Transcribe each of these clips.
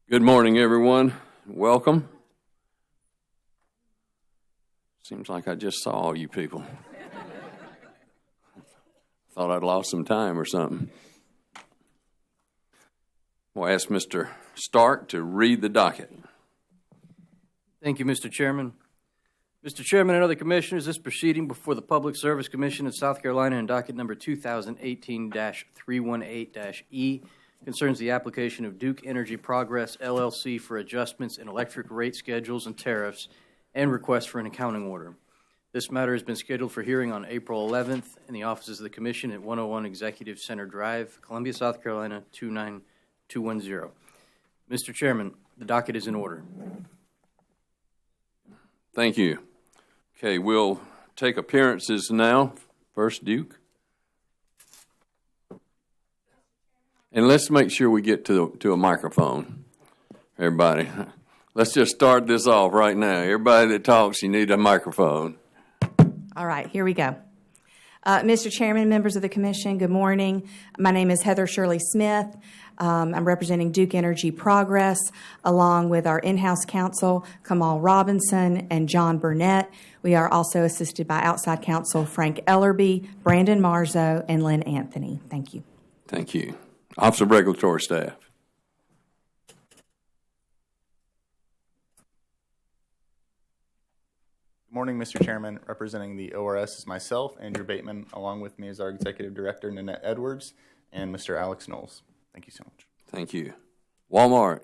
Good morning, everyone. Welcome. Seems like I just saw all you people. Thought I'd lost some time or something. We'll ask Mr. Stark to read the docket. Thank you, Mr. Chairman. Mr. Chairman and other commissioners, this proceeding before the Public Service Commission of South Carolina in docket number 2018-318-E concerns the application of Duke Energy Progress, LLC for adjustments in electric rate schedules and tariffs and request for an accounting order. This matter has been scheduled for hearing on April 11th in the offices of the Commission at 101 Executive Center Drive, Columbia, South Carolina, 29210. Mr. Chairman, the docket is in order. Thank you. Okay, we'll take appearances now. First, Duke. And let's make sure we get to a microphone, everybody. Let's just start this off right now. Everybody that talks, you need a microphone. All right, here we go. Mr. Chairman, members of the Commission, good morning. My name is Heather Shirley Smith. I'm representing Duke Energy Progress, along with our in-house counsel, Kamal Robinson and John Burnett. We are also assisted by outside counsel Frank Ellerby, Brandon Marzo, and Lynn Anthony. Thank you. Thank you. Office of Regulatory Staff. Good morning, Mr. Chairman. Representing the ORS is myself, Andrew Bateman. Along with me is our Executive Director, Nanette Edwards, and Mr. Alex Knowles. Thank you so much. Thank you. Walmart.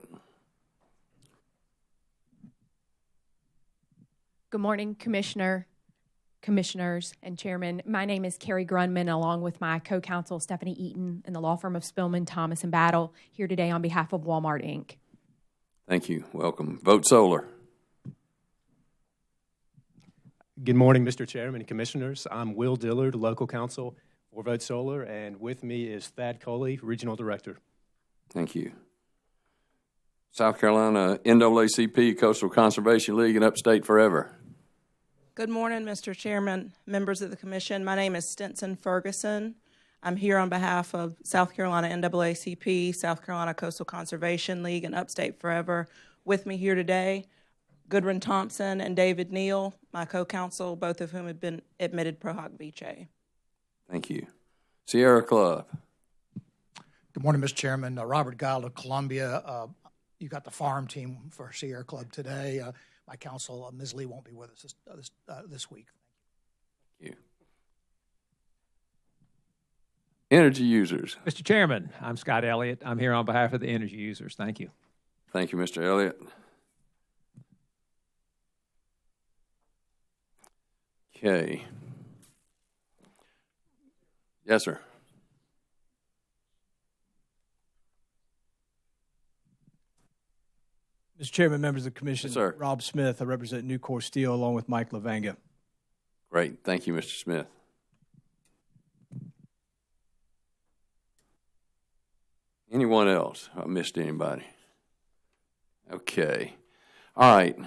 Good morning, Commissioners, and Chairman. My name is Carrie Grunman, along with my co-counsel, Stephanie Eaton, and the law firm of Spillman, Thomas & Battle, here today on behalf of Walmart, Inc. Thank you. Welcome. Vote Solar. Good morning, Mr. Chairman and Commissioners. I'm Will Dillard, local counsel for Vote Solar, and with me is Thad Coley, Regional Director. Thank you. South Carolina NAACP, Coastal Conservation League, and Upstate Forever. Good morning, Mr. Chairman, members of the Commission. My name is Stinson Ferguson. I'm here on behalf of South Carolina NAACP, South Carolina Coastal Conservation League, and Upstate Forever. With me here today, Goodwin Thompson and David Neal, my co-counsel, both of whom have been admitted pro hoc vice. Thank you. Sierra Club. Good morning, Mr. Chairman. Robert Guile of Columbia. You got the farm team for Sierra Club today. My counsel, Ms. Lee, won't be with us this week. Thank you. Energy users. Mr. Chairman, I'm Scott Elliott. I'm here on behalf of the energy users. Thank you. Thank you, Mr. Elliott. Okay. Yes, sir. Mr. Chairman, members of the Commission, Yes, sir. Rob Smith, I represent Nucor Steel along with Mike Lavanga. Great. Thank you, Mr. Smith. Anyone else? I missed anybody? Okay. All right.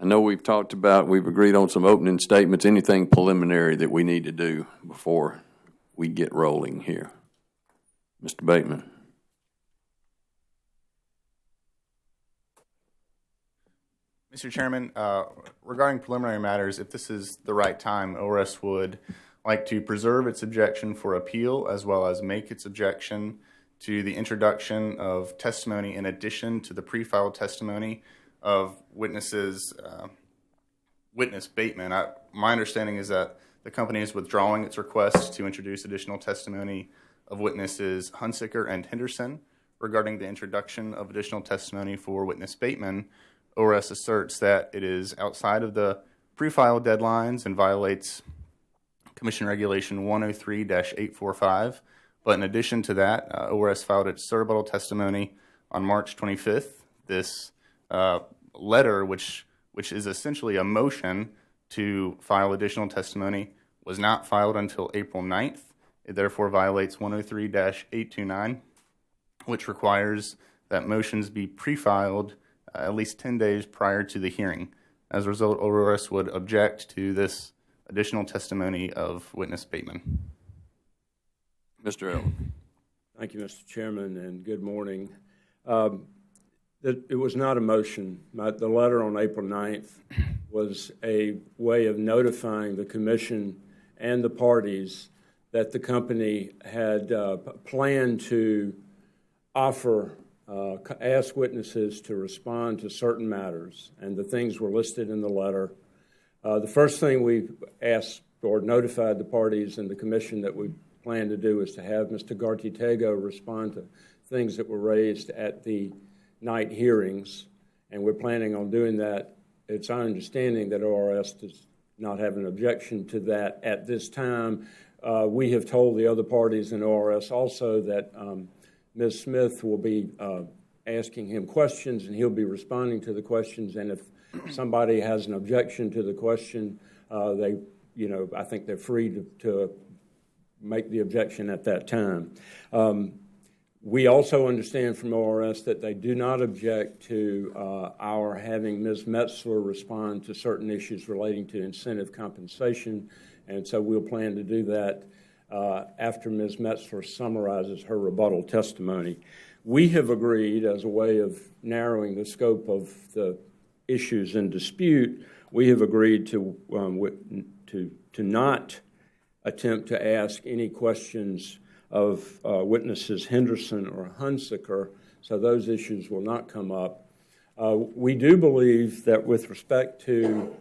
I know we've agreed on some opening statements, anything preliminary that we need to do before we get rolling here. Mr. Bateman. Mr. Chairman, regarding preliminary matters, if this is the right time, ORS would like to preserve its objection for appeal as well as make its objection to the introduction of testimony in addition to the pre-filed testimony of witness Bateman. My understanding is that the company is withdrawing its request to introduce additional testimony of witnesses Hunsicker and Henderson. Regarding the introduction of additional testimony for witness Bateman, ORS asserts that it is outside of the pre-filed deadlines and violates Commission Regulation 103-845. But in addition to that, ORS filed its rebuttal testimony on March 25th. This letter, which is essentially a motion to file additional testimony, was not filed until April 9th. It therefore violates 103-829, which requires that motions be pre-filed at least 10 days prior to the hearing. As a result, ORS would object to this additional testimony of witness Bateman. Mr. Ellis. Thank you, Mr. Chairman, and good morning. It was not a motion. The letter on April 9th was a way of notifying the commission and the parties that the company had planned to ask witnesses to respond to certain matters, and the things were listed in the letter. The first thing we asked or notified the parties and the commission that we planned to do is to have Mr. Gartitego respond to things that were raised at the night hearings, and we're planning on doing that. It's our understanding that ORS does not have an objection to that at this time. We have told the other parties in ORS also that Ms. Smith will be asking him questions, and he'll be responding to the questions, and if somebody has an objection to the question, I think they're free to make the objection at that time. We also understand from ORS that they do not object to our having Ms. Metzler respond to certain issues relating to incentive compensation, and so we'll plan to do that after Ms. Metzler summarizes her rebuttal testimony. We have agreed, as a way of narrowing the scope of the issues in dispute, we have agreed to not attempt to ask any questions of witnesses Henderson or Hunsaker, so those issues will not come up. We do believe that with respect to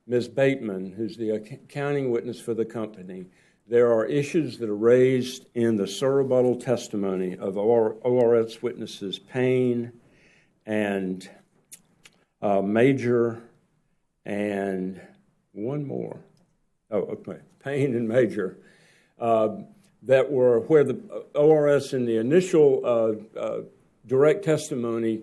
Ms. Bateman, who's the accounting witness for the company, there are issues that are raised in the surrebuttal testimony of ORS witnesses Payne and Major and one more. Payne and Major. That were where the ORS in the initial direct testimony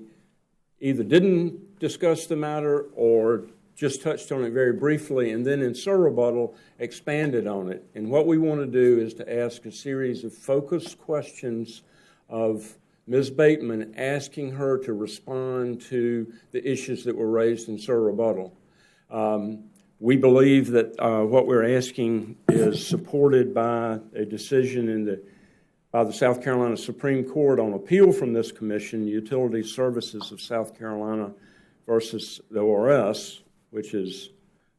either didn't discuss the matter or just touched on it very briefly, and then in surrebuttal expanded on it. And what we want to do is to ask a series of focused questions of Ms. Bateman, asking her to respond to the issues that were raised in surrebuttal. We believe that what we're asking is supported by a decision by the South Carolina Supreme Court on appeal from this commission, Utility Services of South Carolina versus the ORS, which is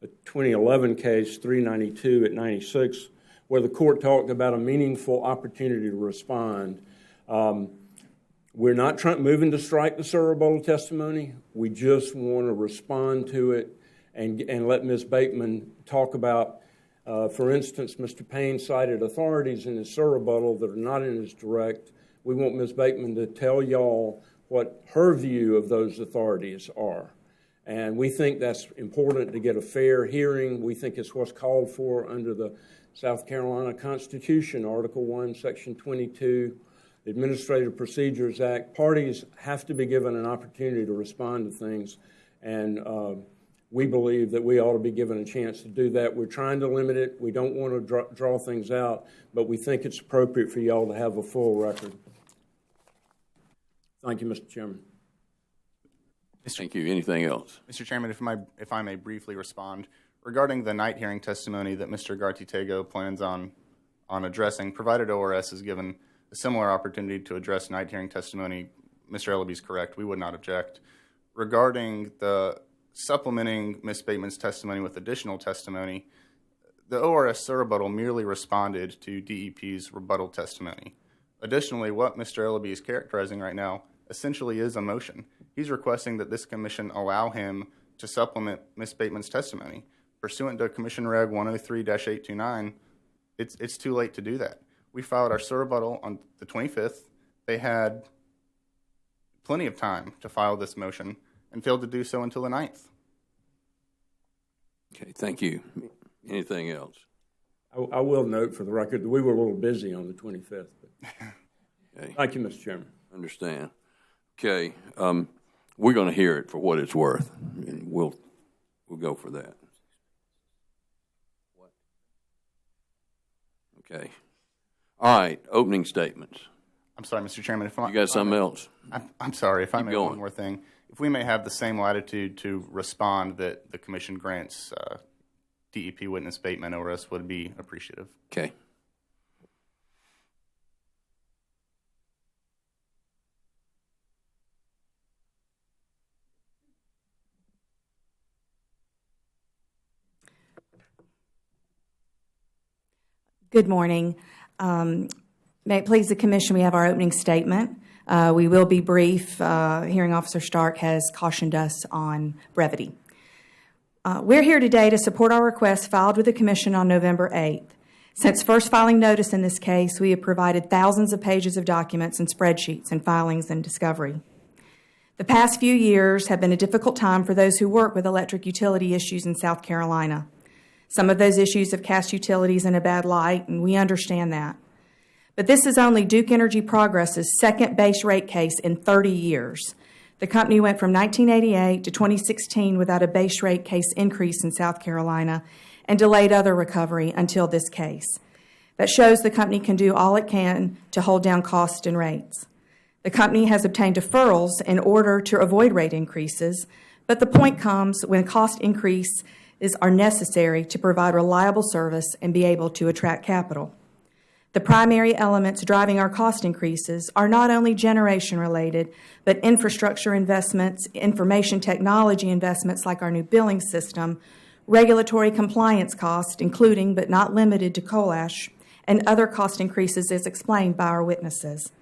a 2011 case, 392 at 96, where the court talked about a meaningful opportunity to respond. We're not moving to strike the surrebuttal testimony. We just want to respond to it and let Ms. Bateman talk about, for instance, Mr. Payne cited authorities in his surrebuttal that are not in his direct. We want Ms. Bateman to tell y'all what her view of those authorities are. And we think that's important to get a fair hearing. We think it's what's called for under the South Carolina Constitution, Article 1, Section 22, the Administrative Procedures Act. Parties have to be given an opportunity to respond to things, and we believe that we ought to be given a chance to do that. We're trying to limit it. We don't want to draw things out, but we think it's appropriate for y'all to have a full record. Thank you, Mr. Chairman. Thank you. Anything else? Mr. Chairman, if I may briefly respond regarding the night hearing testimony that Mr. Gartitego plans on addressing, provided ORS is given a similar opportunity to address night hearing testimony, Mr. Ellaby is correct. We would not object. Regarding the supplementing Ms. Bateman's testimony with additional testimony, the ORS surrebuttal merely responded to DEP's rebuttal testimony. Additionally, what Mr. Ellaby is characterizing right now essentially is a motion. He's requesting that this commission allow him to supplement Ms. Bateman's testimony. Pursuant to Commission Reg 103-829, it's too late to do that. We filed our surrebuttal on the 25th. They had plenty of time to file this motion and failed to do so until the 9th. Okay, thank you. Anything else? I will note for the record that we were a little busy on the 25th. Okay. Thank you, Mr. Chairman. Understand. Okay, we're going to hear it for what it's worth, and we'll go for that. Okay. All right, opening statements. I'm sorry, Mr. Chairman. You got something else? I'm sorry, if I may, going. one more thing. If we may have the same latitude to respond that the commission grants DEP witness Bateman ORS would be appreciative. Okay. Good morning. May it please the Commission, we have our opening statement. We will be brief. Hearing Officer Stark has cautioned us on brevity. We're here today to support our request filed with the Commission on November 8th. Since first filing notice in this case, we have provided thousands of pages of documents and spreadsheets and filings and discovery. The past few years have been a difficult time for those who work with electric utility issues in South Carolina. Some of those issues have cast utilities in a bad light, and we understand that. But this is only Duke Energy Progress's second base rate case in 30 years. The company went from 1988 to 2016 without a base rate case increase in South Carolina and delayed other recovery until this case. That shows the company can do all it can to hold down costs and rates. The company has obtained deferrals in order to avoid rate increases, but the point comes when cost increases are necessary to provide reliable service and be able to attract capital. The primary elements driving our cost increases are not only generation related, but infrastructure investments, information technology investments like our new billing system, regulatory compliance costs, including but not limited to coal ash, and other cost increases as explained by our witnesses.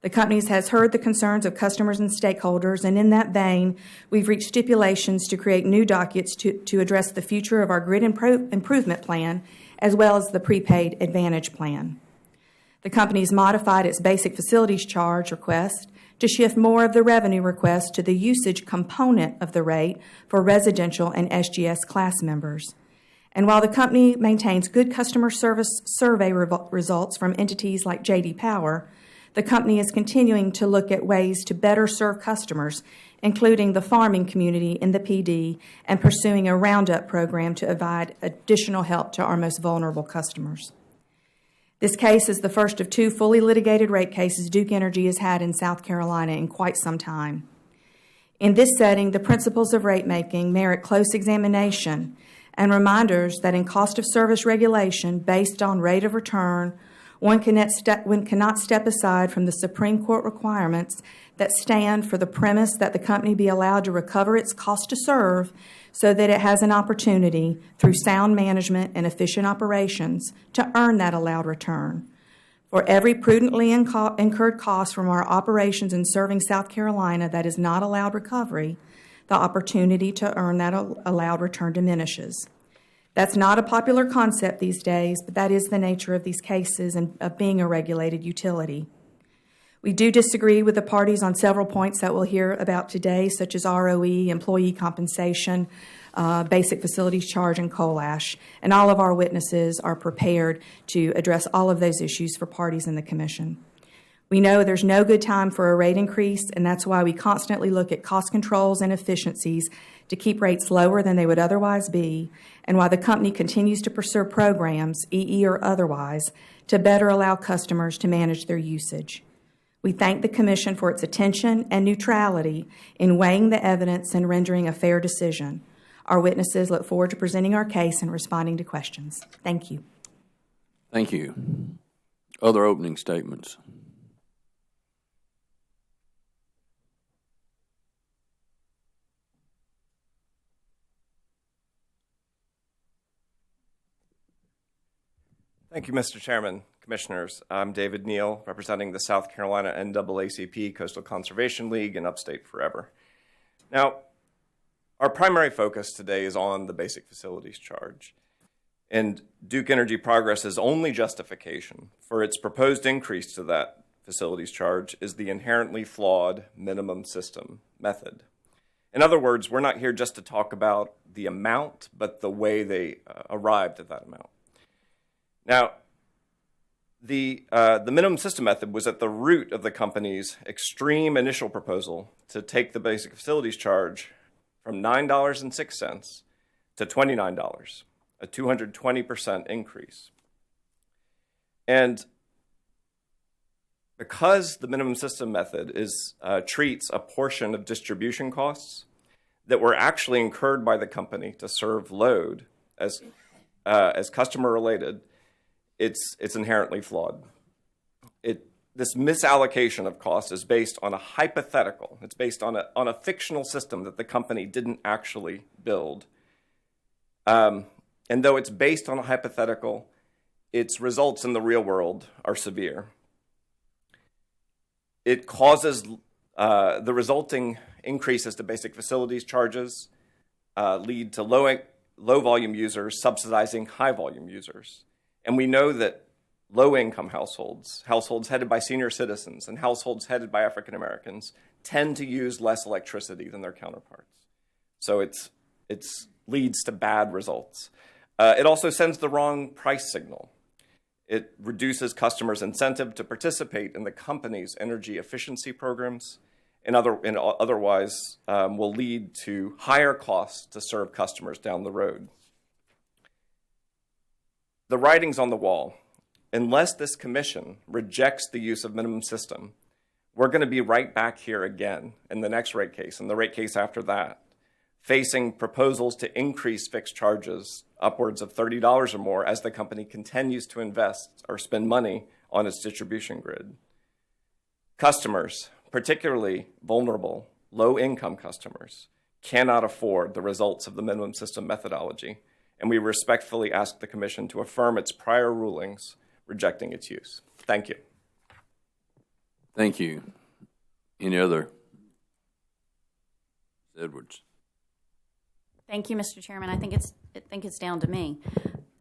The company has heard the concerns of customers and stakeholders, and in that vein, we've reached stipulations to create new dockets to address the future of our grid improvement plan, as well as the prepaid advantage plan. The company's modified its basic facilities charge request to shift more of the revenue request to the usage component of the rate for residential and SGS class members. And while the company maintains good customer service survey results from entities like J.D. Power, the company is continuing to look at ways to better serve customers, including the farming community in the PD, and pursuing a roundup program to provide additional help to our most vulnerable customers. This case is the first of two fully litigated rate cases Duke Energy has had in South Carolina in quite some time. In this setting, the principles of rate making merit close examination and reminders that in cost of service regulation based on rate of return, one cannot step aside from the Supreme Court requirements that stand for the premise that the company be allowed to recover its cost to serve so that it has an opportunity, through sound management and efficient operations, to earn that allowed return. For every prudently incurred cost from our operations in serving South Carolina that is not allowed recovery, the opportunity to earn that allowed return diminishes. That's not a popular concept these days, but that is the nature of these cases and of being a regulated utility. We do disagree with the parties on several points that we'll hear about today, such as ROE, employee compensation, basic facilities charge, and coal ash. And all of our witnesses are prepared to address all of those issues for parties in the Commission. We know there's no good time for a rate increase, and that's why we constantly look at cost controls and efficiencies to keep rates lower than they would otherwise be, and why the company continues to pursue programs, EE or otherwise, to better allow customers to manage their usage. We thank the Commission for its attention and neutrality in weighing the evidence and rendering a fair decision. Our witnesses look forward to presenting our case and responding to questions. Thank you. Thank you. Other opening statements? Thank you, Mr. Chairman, Commissioners. I'm David Neal, representing the South Carolina NAACP Coastal Conservation League and Upstate Forever. Now, our primary focus today is on the basic facilities charge. And Duke Energy Progress's only justification for its proposed increase to that facilities charge is the inherently flawed minimum system method. In other words, we're not here just to talk about the amount, but the way they arrived at that amount. Now, the minimum system method was at the root of the company's extreme initial proposal to take the basic facilities charge from $9.06 to $29, a 220% increase. And because the minimum system method treats a portion of distribution costs that were actually incurred by the company to serve load as customer related, it's inherently flawed. This misallocation of costs is based on a hypothetical. It's based on a fictional system that the company didn't actually build. And though it's based on a hypothetical, its results in the real world are severe. It causes the resulting increases to basic facilities charges lead to low volume users subsidizing high volume users. And we know that low-income households, households headed by senior citizens, and households headed by African Americans tend to use less electricity than their counterparts. So it leads to bad results. It also sends the wrong price signal. It reduces customers' incentive to participate in the company's energy efficiency programs, and otherwise will lead to higher costs to serve customers down the road. The writing's on the wall. Unless this commission rejects the use of minimum system, we're going to be right back here again in the next rate case and the rate case after that, facing proposals to increase fixed charges upwards of $30 or more as the company continues to invest or spend money on its distribution grid. Customers, particularly vulnerable, low-income customers, cannot afford the results of the minimum system methodology, and we respectfully ask the Commission to affirm its prior rulings rejecting its use. Thank you. Thank you. Any other? Edwards. Thank you, Mr. Chairman. I think it's down to me.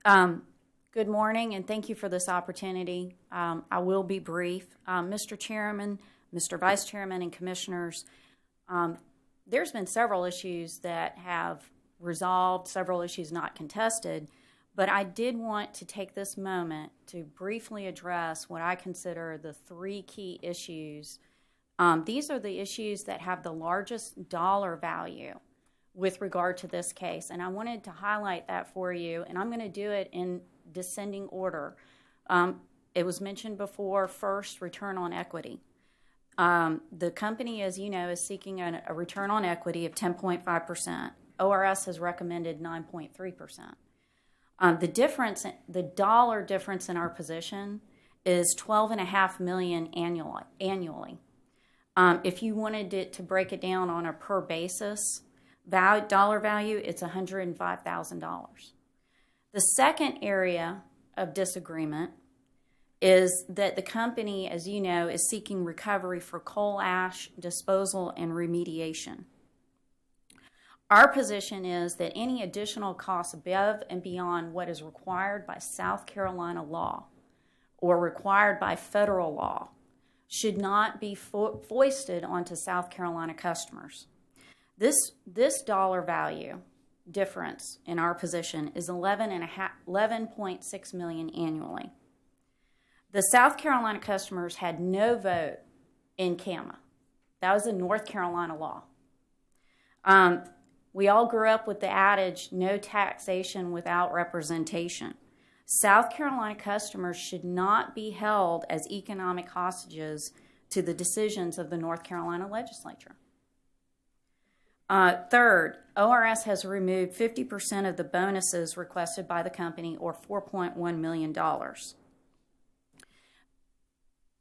Good morning, and thank you for this opportunity. I will be brief. Mr. Chairman, Mr. Vice Chairman, and Commissioners, there's been several issues that have resolved, several issues not contested, but I did want to take this moment to briefly address what I consider the three key issues. These are the issues that have the largest dollar value with regard to this case, and I wanted to highlight that for you, and I'm going to do it in descending order. It was mentioned before, first, return on equity. The company, as you know, is seeking a return on equity of 10.5%. ORS has recommended 9.3%. The dollar difference in our position is $12.5 million annually. If you wanted it to break it down on a per basis dollar value, it's $105,000. The second area of disagreement is that the company, as you know, is seeking recovery for coal ash disposal and remediation. Our position is that any additional costs above and beyond what is required by South Carolina law or required by federal law should not be foisted onto South Carolina customers. This dollar value difference in our position is $11.6 million annually. The South Carolina customers had no vote in CAMA. That was a North Carolina law. We all grew up with the adage, no taxation without representation. South Carolina customers should not be held as economic hostages to the decisions of the North Carolina legislature. Third, ORS has removed 50% of the bonuses requested by the company, or $4.1 million.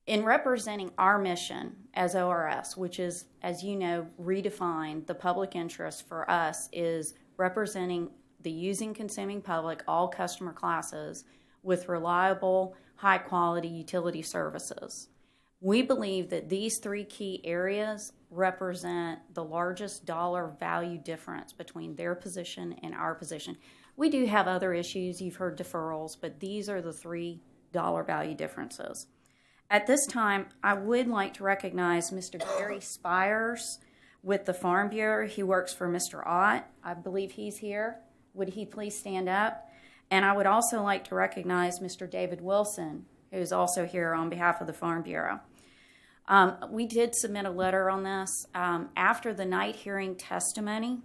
In representing our mission as ORS, which is, as you know, redefined, the public interest for us is representing the using consuming public, all customer classes, with reliable, high-quality utility services. We believe that these three key areas represent the largest dollar value difference between their position and our position. We do have other issues. You've heard deferrals, but these are the $3 value differences. At this time, I would like to recognize Mr. Gary Spires with the Farm Bureau. He works for Mr. Ott. I believe he's here. Would he please stand up? And I would also like to recognize Mr. David Wilson, who is also here on behalf of the Farm Bureau. We did submit a letter on this. After the night hearing testimony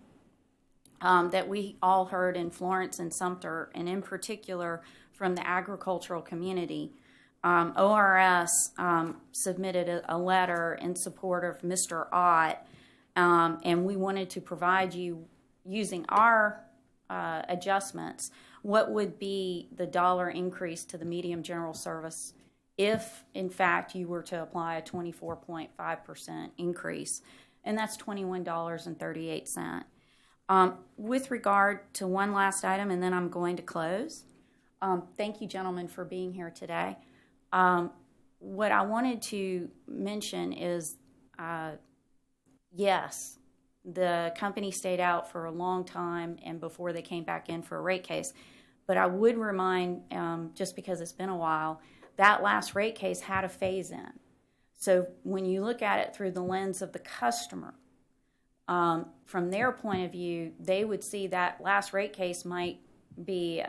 that we all heard in Florence and Sumter, and in particular from the agricultural community, ORS submitted a letter in support of Mr. Ott, and we wanted to provide you, using our adjustments, what would be the dollar increase to the medium general service if, in fact, you were to apply a 24.5% increase, and that's $21.38. With regard to one last item, and then I'm going to close, Thank you, gentlemen, for being here today. What I wanted to mention is, yes, the company stayed out for a long time and before they came back in for a rate case. But I would remind, just because it's been a while, that last rate case had a phase-in. So when you look at it through the lens of the customer, from their point of view, they would see that last rate case might be,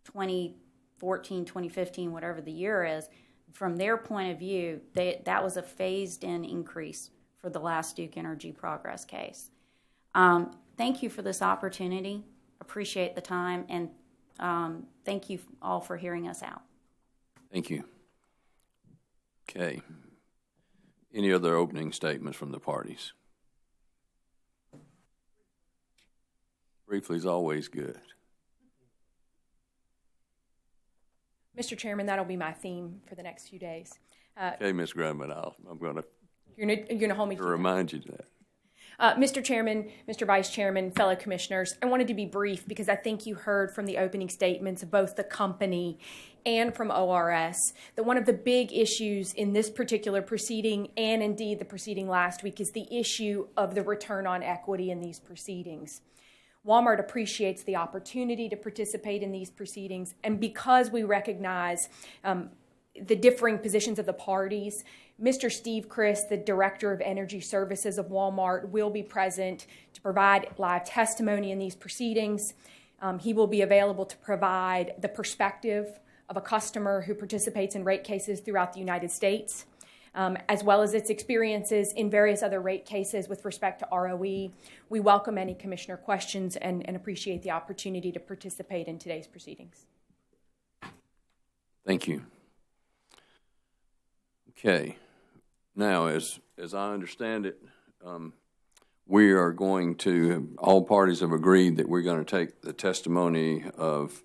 2014, 2015, whatever the year is. From their point of view, that was a phased-in increase for the last Duke Energy Progress case. Thank you for this opportunity. Appreciate the time, and thank you all for hearing us out. Thank you. Okay. Any other opening statements from the parties? Briefly is always good. Mr. Chairman, that'll be my theme for the next few days. Okay, Ms. Grumman, I'm going to You're gonna hold me to remind you of that. Mr. Chairman, Mr. Vice Chairman, fellow commissioners, I wanted to be brief because I think you heard from the opening statements of both the company and from ORS that one of the big issues in this particular proceeding, and indeed the proceeding last week, is the issue of the return on equity in these proceedings. Walmart appreciates the opportunity to participate in these proceedings, and because we recognize the differing positions of the parties, Mr. Steve Chris, the Director of Energy Services of Walmart, will be present to provide live testimony in these proceedings. He will be available to provide the perspective of a customer who participates in rate cases throughout the United States, as well as its experiences in various other rate cases with respect to ROE. We welcome any commissioner questions and appreciate the opportunity to participate in today's proceedings. Thank you. Okay. Now, as I understand it, we are going to, all parties have agreed that we're going to take the testimony of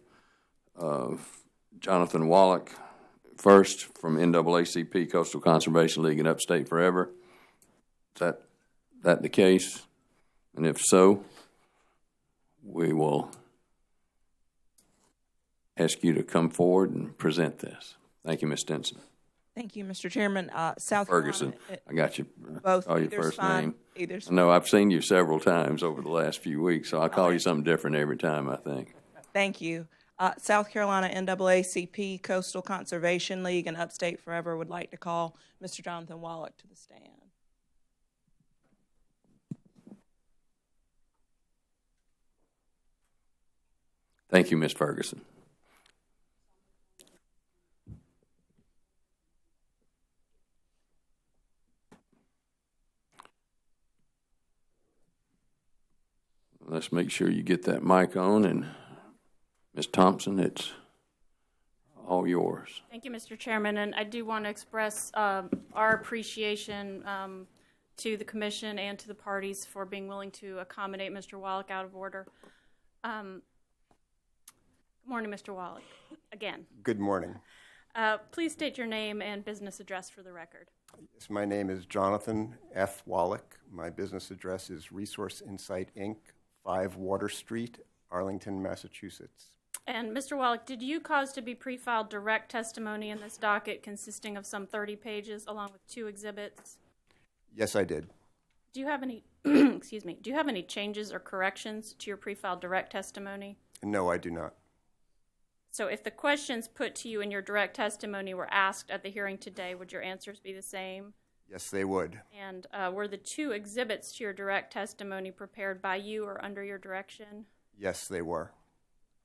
Jonathan Wallach first from NAACP, Coastal Conservation League, and Upstate Forever. Is that the case? And if so, we will ask you to come forward and present this. Thank you, Ms. Stinson. Thank you, Mr. Chairman. South Ferguson, Carolina, I got you. both. Call your Either's first fine. name. Either's I know I've seen you several times over the last few weeks, so I'll call you something different every time, I think. Thank you. South Carolina NAACP, Coastal Conservation League, and Upstate Forever would like to call Mr. Jonathan Wallach to the stand. Thank you, Ms. Ferguson. Let's make sure you get that mic on, and Ms. Thompson, it's all yours. Thank you, Mr. Chairman, and I do want to express our appreciation to the Commission and to the parties for being willing to accommodate Mr. Wallach out of order. Good morning, Mr. Wallach, again. Good morning. Please state your name and business address for the record. Yes, my name is Jonathan F. Wallach. My business address is Resource Insight, Inc., 5 Water Street, Arlington, Massachusetts. And Mr. Wallach, did you cause to be pre-filed direct testimony in this docket consisting of some 30 pages along with 2 exhibits? Yes, I did. Do you have any, excuse me, do you have any changes or corrections to your pre-filed direct testimony? No, I do not. So if the questions put to you in your direct testimony were asked at the hearing today, would your answers be the same? Yes, they would. And were the 2 exhibits to your direct testimony prepared by you or under your direction? Yes, they were.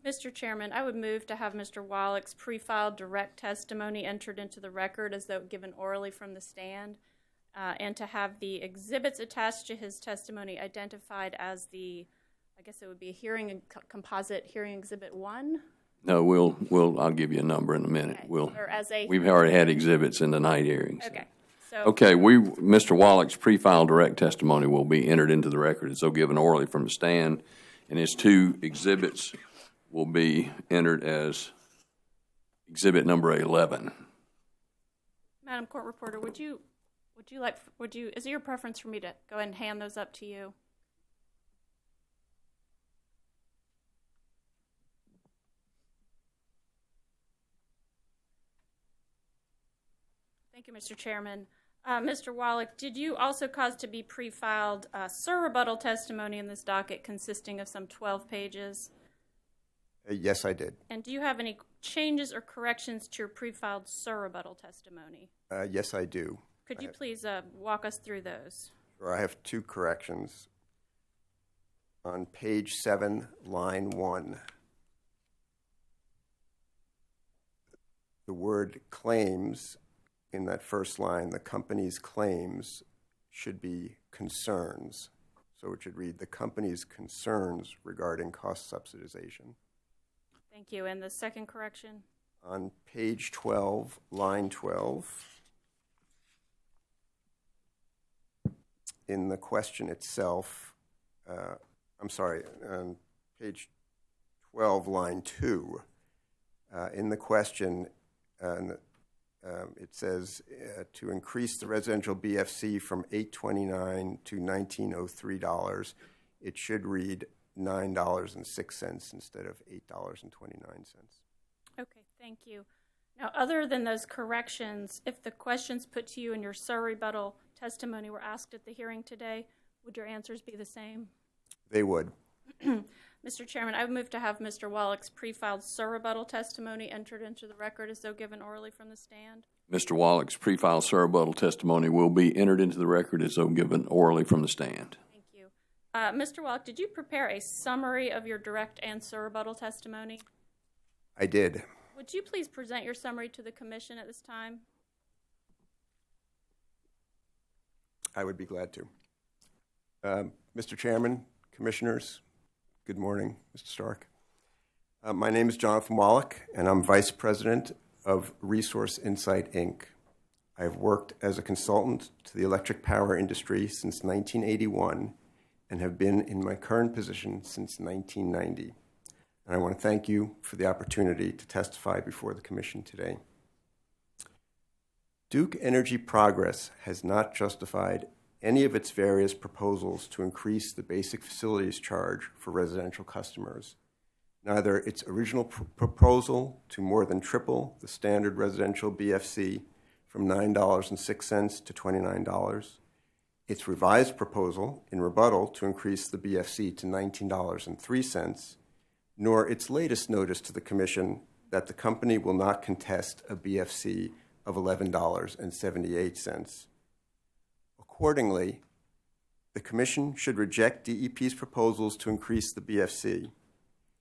Mr. Chairman, I would move to have Mr. Wallach's pre-filed direct testimony entered into the record as though given orally from the stand, and to have the exhibits attached to his testimony identified as the, I guess it would be a hearing, composite hearing exhibit 1? No, I'll give you a number in a minute. Okay. We've already had exhibits in the night hearings. Okay. Okay, Mr. Wallach's pre-filed direct testimony will be entered into the record as though given orally from the stand, and his 2 exhibits will be entered as exhibit number 11. Madam Court Reporter, is it your preference for me to go ahead and hand those up to you? Thank you, Mr. Chairman. Mr. Wallach, did you also cause to be pre-filed surrebuttal testimony in this docket consisting of some 12 pages? Yes, I did. And do you have any changes or corrections to your pre-filed surrebuttal testimony? Yes, I do. Could you please walk us through those? Sure, I have two corrections. On page 7, line 1, the word claims in that first line, the company's claims, should be concerns. So it should read the company's concerns regarding cost subsidization. Thank you. And the second correction? On page 12, line 12, in the question itself, on page 12, line 2, in the question, it says to increase the residential BFC from $8.29 to $19.03, it should read $9.06 instead of $8.29. Okay, thank you. Now, other than those corrections, if the questions put to you in your surrebuttal testimony were asked at the hearing today, would your answers be the same? They would. Mr. Chairman, I would move to have Mr. Wallach's pre-filed surrebuttal testimony entered into the record as though given orally from the stand. Mr. Wallach's pre-filed surrebuttal testimony will be entered into the record as though given orally from the stand. Thank you. Mr. Wallach, did you prepare a summary of your direct and surrebuttal testimony? I did. Would you please present your summary to the commission at this time? I would be glad to. Mr. Chairman, Commissioners, good morning, Mr. Stark. My name is Jonathan Wallach, and I'm Vice President of Resource Insight, Inc. I have worked as a consultant to the electric power industry since 1981 and have been in my current position since 1990. And I want to thank you for the opportunity to testify before the Commission today. Duke Energy Progress has not justified any of its various proposals to increase the basic facilities charge for residential customers. Neither its original proposal to more than triple the standard residential BFC from $9.06 to $29, its revised proposal in rebuttal to increase the BFC to $19.03, nor its latest notice to the Commission that the company will not contest a BFC of $11.78. Accordingly, the Commission should reject DEP's proposals to increase the BFC.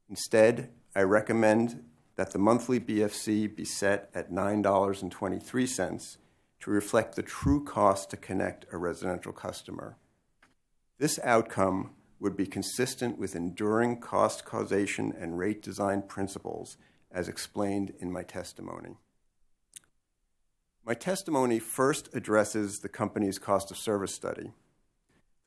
Instead, I recommend that the monthly BFC be set at $9.23 to reflect the true cost to connect a residential customer. This outcome would be consistent with enduring cost causation and rate design principles as explained in my testimony. My testimony first addresses the company's cost of service study.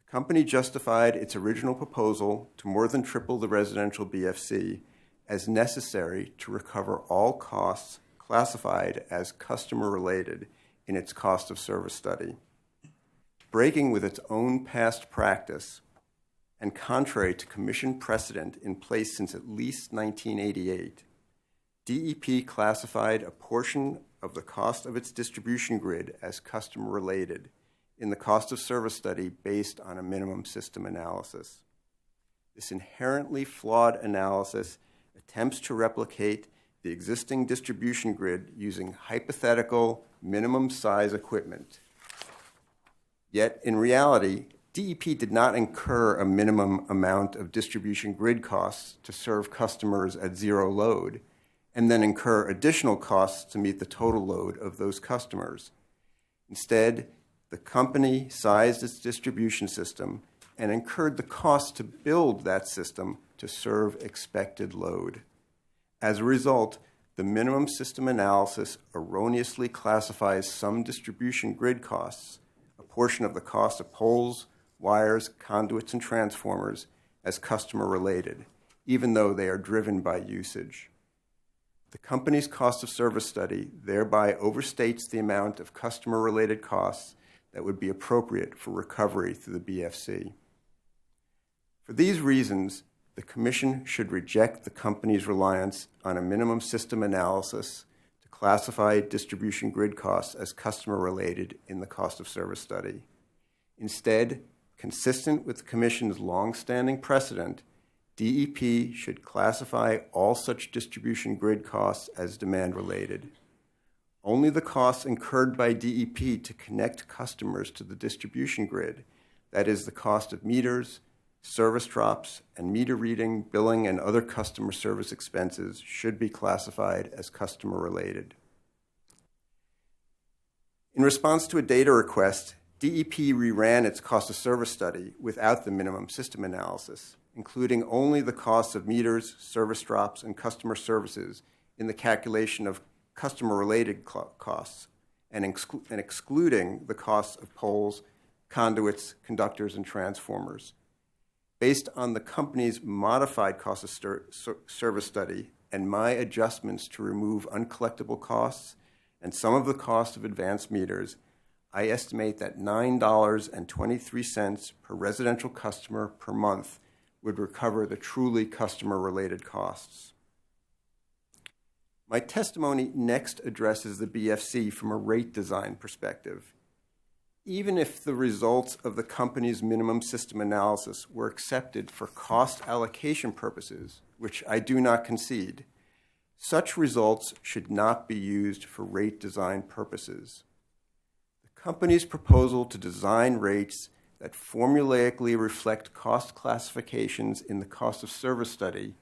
The company justified its original proposal to more than triple the residential BFC as necessary to recover all costs classified as customer-related in its cost of service study. Breaking with its own past practice and contrary to Commission precedent in place since at least 1988, DEP classified a portion of the cost of its distribution grid as customer-related in the cost of service study based on a minimum system analysis. This inherently flawed analysis attempts to replicate the existing distribution grid using hypothetical minimum size equipment. Yet, in reality, DEP did not incur a minimum amount of distribution grid costs to serve customers at zero load, and then incur additional costs to meet the total load of those customers. Instead, the company sized its distribution system and incurred the cost to build that system to serve expected load. As a result, the minimum system analysis erroneously classifies some distribution grid costs, a portion of the cost of poles, wires, conduits, and transformers, as customer-related, even though they are driven by usage. The company's cost of service study thereby overstates the amount of customer-related costs that would be appropriate for recovery through the BFC. For these reasons, the Commission should reject the company's reliance on a minimum system analysis to classify distribution grid costs as customer-related in the cost of service study. Instead, consistent with the Commission's long-standing precedent, DEP should classify all such distribution grid costs as demand-related. Only the costs incurred by DEP to connect customers to the distribution grid, that is, the cost of meters, service drops, and meter reading, billing, and other customer service expenses should be classified as customer-related. In response to a data request, DEP reran its cost of service study without the minimum system analysis, including only the costs of meters, service drops, and customer services in the calculation of customer-related costs, and excluding the costs of poles, conduits, conductors, and transformers. Based on the company's modified cost of service study and my adjustments to remove uncollectible costs and some of the cost of advanced meters, I estimate that $9.23 per residential customer per month would recover the truly customer-related costs. My testimony next addresses the BFC from a rate design perspective. Even if the results of the company's minimum system analysis were accepted for cost allocation purposes, which I do not concede, such results should not be used for rate design purposes. The company's proposal to design rates that formulaically reflect cost classifications in the cost of service study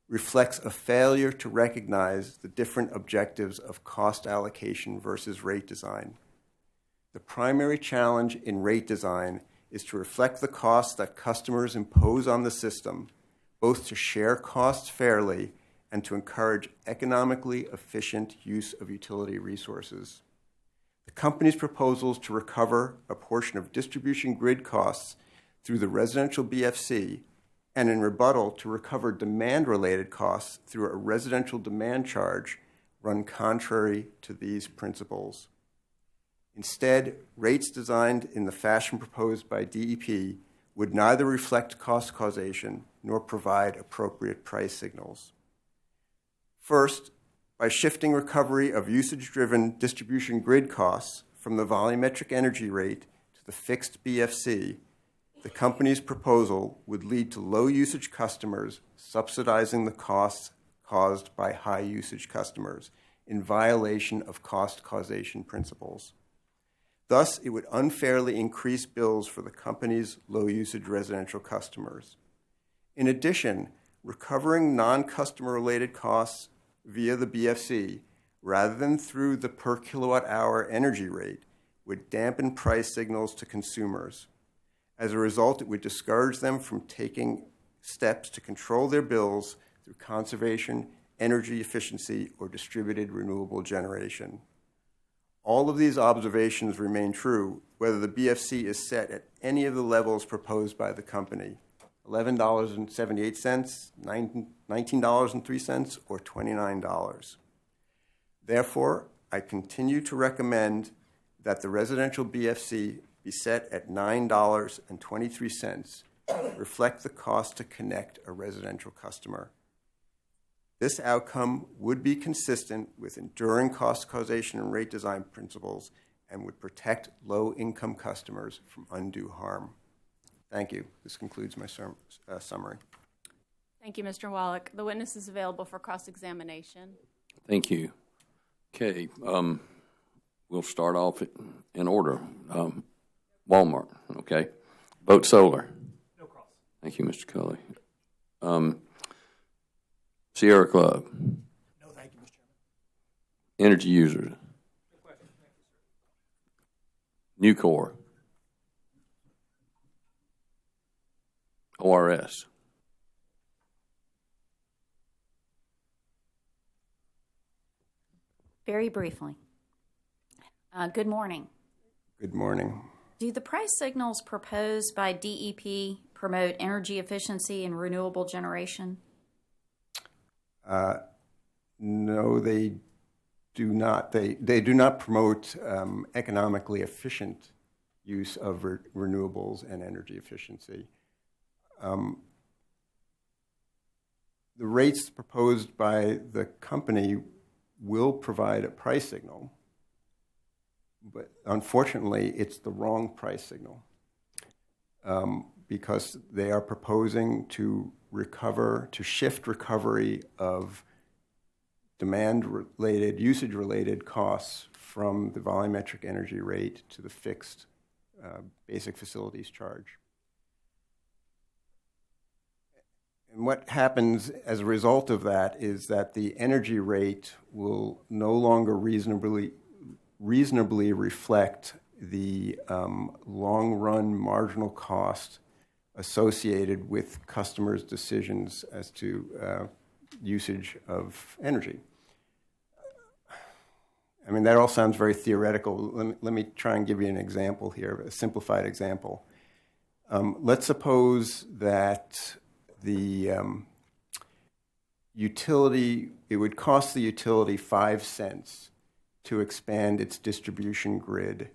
reflects a failure to recognize the different objectives of cost allocation versus rate design. The primary challenge in rate design is to reflect the costs that customers impose on the system, both to share costs fairly and to encourage economically efficient use of utility resources. The company's proposals to recover a portion of distribution grid costs through the residential BFC and in rebuttal to recover demand-related costs through a residential demand charge run contrary to these principles. Instead, rates designed in the fashion proposed by DEP would neither reflect cost causation nor provide appropriate price signals. First, by shifting recovery of usage-driven distribution grid costs from the volumetric energy rate to the fixed BFC, the company's proposal would lead to low-usage customers subsidizing the costs caused by high-usage customers in violation of cost causation principles. Thus, it would unfairly increase bills for the company's low-usage residential customers. In addition, recovering non-customer-related costs via the BFC, rather than through the per kilowatt-hour energy rate, would dampen price signals to consumers. As a result, it would discourage them from taking steps to control their bills through conservation, energy efficiency, or distributed renewable generation. All of these observations remain true whether the BFC is set at any of the levels proposed by the company, $11.78, $19.03, or $29. Therefore, I continue to recommend that the residential BFC be set at $9.23, reflect the cost to connect a residential customer. This outcome would be consistent with enduring cost causation and rate design principles and would protect low-income customers from undue harm. Thank you. This concludes my summary. Thank you, Mr. Wallach. The witness is available for cross-examination. Thank you. Okay, we'll start off in order. Walmart, okay. Boat Solar. No cross. Thank you, Mr. Cully. Sierra Club. No, thank you, Mr. Chairman. Energy Users. Good question. Thank you, sir. Nucor. ORS. Very briefly. Good morning. Good morning. Do the price signals proposed by DEP promote energy efficiency and renewable generation? No, they do not. They do not promote economically efficient use of renewables and energy efficiency. The rates proposed by the company will provide a price signal, but unfortunately, it's the wrong price signal because they are proposing to shift recovery of demand-related, usage-related costs from the volumetric energy rate to the fixed basic facilities charge. And what happens as a result of that is that the energy rate will no longer reasonably reflect the long-run marginal cost associated with customers' decisions as to usage of energy. I mean, that all sounds very theoretical. Let me try and give you an example here, a simplified example. Let's suppose that the utility, it would cost the utility 5 cents to expand its distribution grid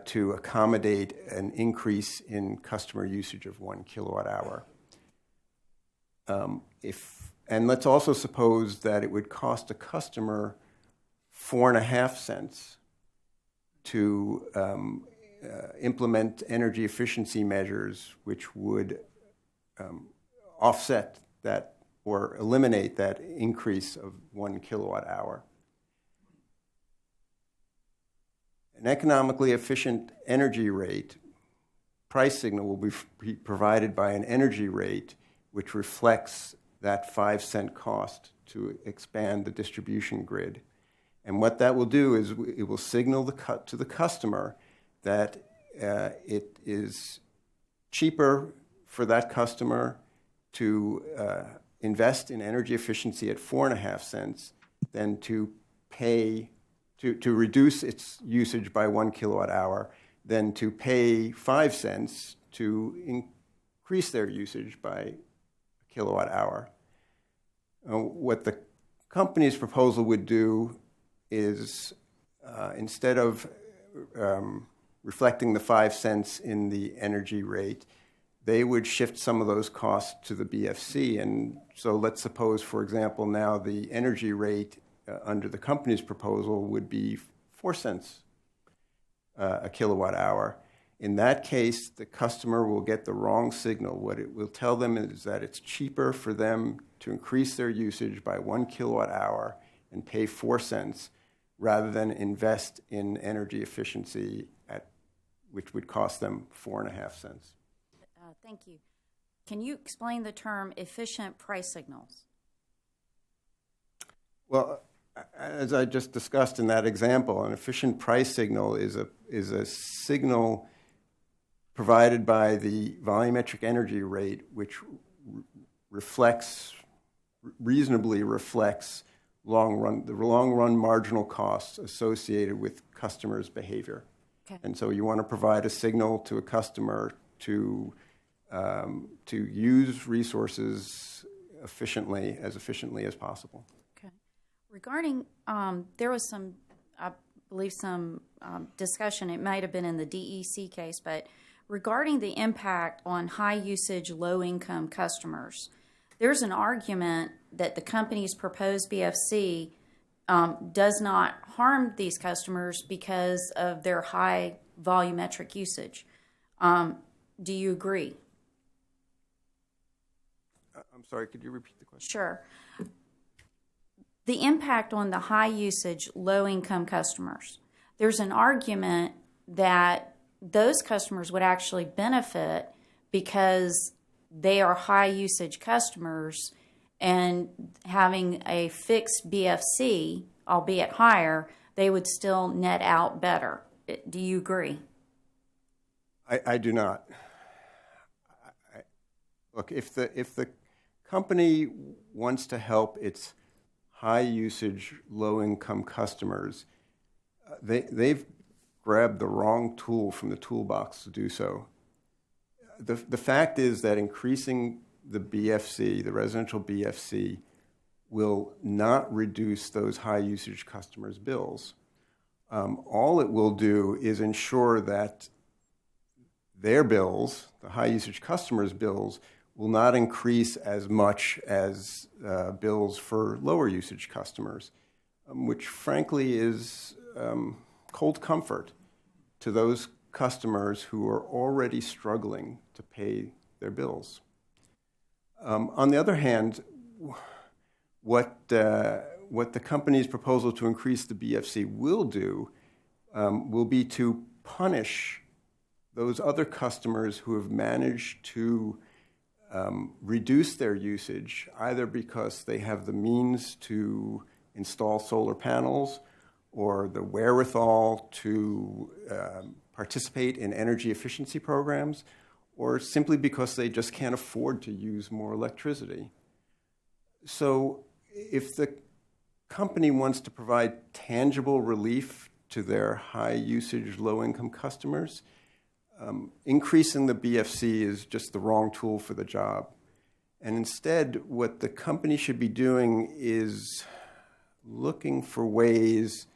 to accommodate an increase in customer usage of 1 kilowatt hour. And let's also suppose that it would cost a customer 4.5 cents to implement energy efficiency measures which would offset that or eliminate that increase of 1 kilowatt hour. An economically efficient energy rate price signal will be provided by an energy rate which reflects that 5 cent cost to expand the distribution grid. And what that will do is it will signal to the customer that it is cheaper for that customer to invest in energy efficiency at 4.5 cents than to pay to reduce its usage by 1 kilowatt hour than to pay 5 cents to increase their usage by a kilowatt hour. What the company's proposal would do is instead of reflecting the 5 cents in the energy rate, they would shift some of those costs to the BFC. And so let's suppose, for example, now the energy rate under the company's proposal would be 4 cents a kilowatt hour. In that case, the customer will get the wrong signal. What it will tell them is that it's cheaper for them to increase their usage by 1 kilowatt hour and pay 4 cents rather than invest in energy efficiency which would cost them 4.5 cents. Thank you. Can you explain the term efficient price signals? Well, as I just discussed in that example, an efficient price signal is a signal provided by the volumetric energy rate, which reasonably reflects the long-run marginal costs associated with customers' behavior. Okay. And so you want to provide a signal to a customer to use resources efficiently as possible. Okay. Regarding, there was some, I believe, some discussion, it might have been in the DEC case, but regarding the impact on high-usage, low-income customers, there's an argument that the company's proposed BFC does not harm these customers because of their high volumetric usage. Do you agree? I'm sorry, could you repeat the question? Sure. The impact on the high usage, low income customers. There's an argument that those customers would actually benefit because they are high usage customers, and having a fixed BFC, albeit higher, they would still net out better. Do you agree? I do not. Look, if the company wants to help its high usage, low income customers, they've grabbed the wrong tool from the toolbox to do so. The fact is that increasing the BFC, the residential BFC, will not reduce those high usage customers' bills. All it will do is ensure that their bills, the high usage customers' bills, will not increase as much as bills for lower usage customers, which frankly is cold comfort to those customers who are already struggling to pay their bills. On the other hand, what the company's proposal to increase the BFC will do will be to punish those other customers who have managed to reduce their usage, either because they have the means to install solar panels or the wherewithal to participate in energy efficiency programs, or simply because they just can't afford to use more electricity. So if the company wants to provide tangible relief to their high usage, low income customers, increasing the BFC is just the wrong tool for the job. And instead, what the company should be doing is looking for ways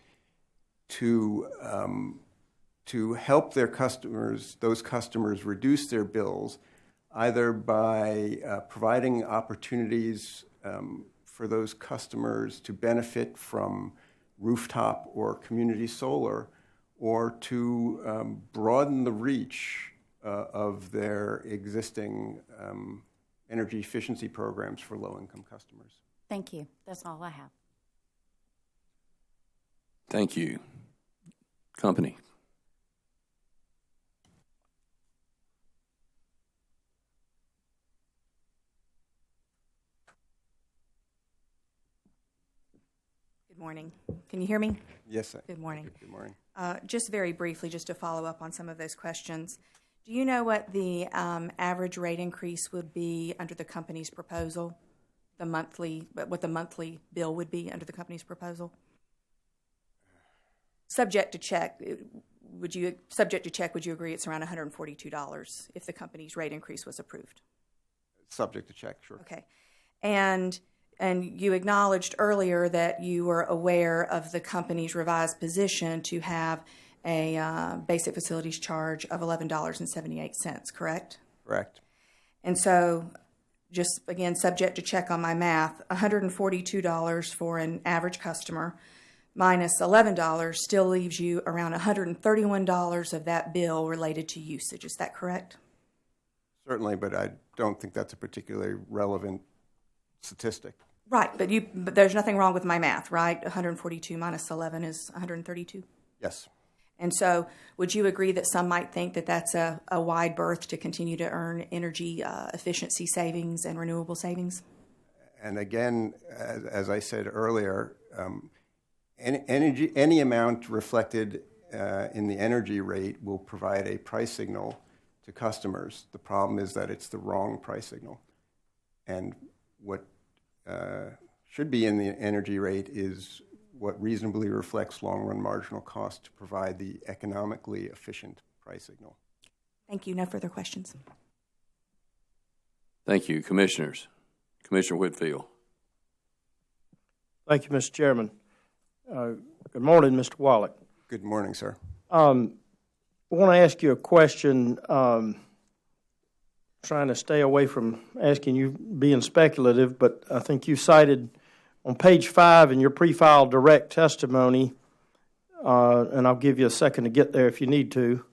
to help their customers, those customers, reduce their bills, either by providing opportunities for those customers to benefit from rooftop or community solar, or to broaden the reach of their existing energy efficiency programs for low-income customers. Thank you. That's all I have. Thank you. Company. Good morning. Can you hear me? Yes, sir. Good morning. Good morning. Just very briefly, just to follow up on some of those questions, do you know what the average rate increase would be under the company's proposal? What the monthly bill would be under the company's proposal? Subject to check, would you agree it's around $142 if the company's rate increase was approved? Subject to check, sure. Okay. And you acknowledged earlier that you were aware of the company's revised position to have a basic facilities charge of $11.78, correct? Correct. And so, just again, subject to check on my math, $142 for an average customer minus $11 still leaves you around $131 of that bill related to usage. Is that correct? Certainly, but I don't think that's a particularly relevant statistic. Right, but there's nothing wrong with my math, right? 142 minus 11 is 132? Yes. And so would you agree that some might think that that's a wide berth to continue to earn energy efficiency savings and renewable savings? And again, as I said earlier, any amount reflected in the energy rate will provide a price signal to customers. The problem is that it's the wrong price signal. And what should be in the energy rate is what reasonably reflects long-run marginal cost to provide the economically efficient price signal. Thank you. No further questions. Thank you. Commissioners. Commissioner Whitfield. Thank you, Mr. Chairman. Good morning, Mr. Wallach. Good morning, sir. I want to ask you a question, trying to stay away from asking you being speculative, but I think you cited on page 5 in your pre-filed direct testimony, and I'll give you a second to get there if you need to.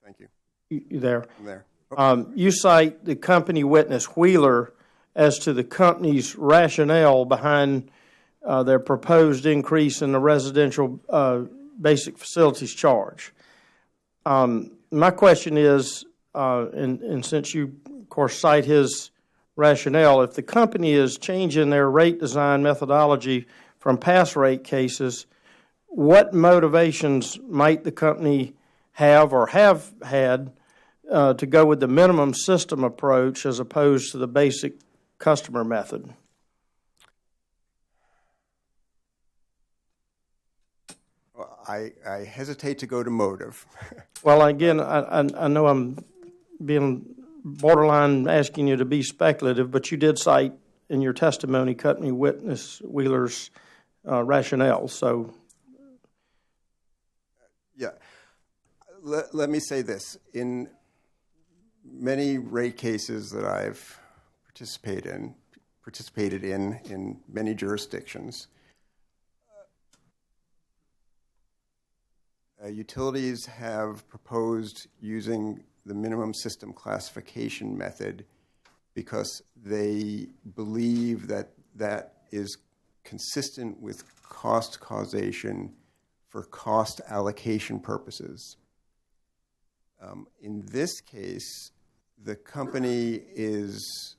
Thank you. You there? I'm there. You cite the company witness Wheeler as to the company's rationale behind their proposed increase in the residential basic facilities charge. My question is, and since you, of course, cite his rationale, if the company is changing their rate design methodology from past rate cases, what motivations might the company have or have had to go with the minimum system approach as opposed to the basic customer method? Well, I hesitate to go to motive. Well, again, I know I'm being borderline asking you to be speculative, but you did cite in your testimony company witness Wheeler's rationale. So, yeah, let me say this: in many rate cases that I've participated in many jurisdictions, utilities have proposed using the minimum system classification method because they believe that that is consistent with cost causation for cost allocation purposes. In this case, the company is,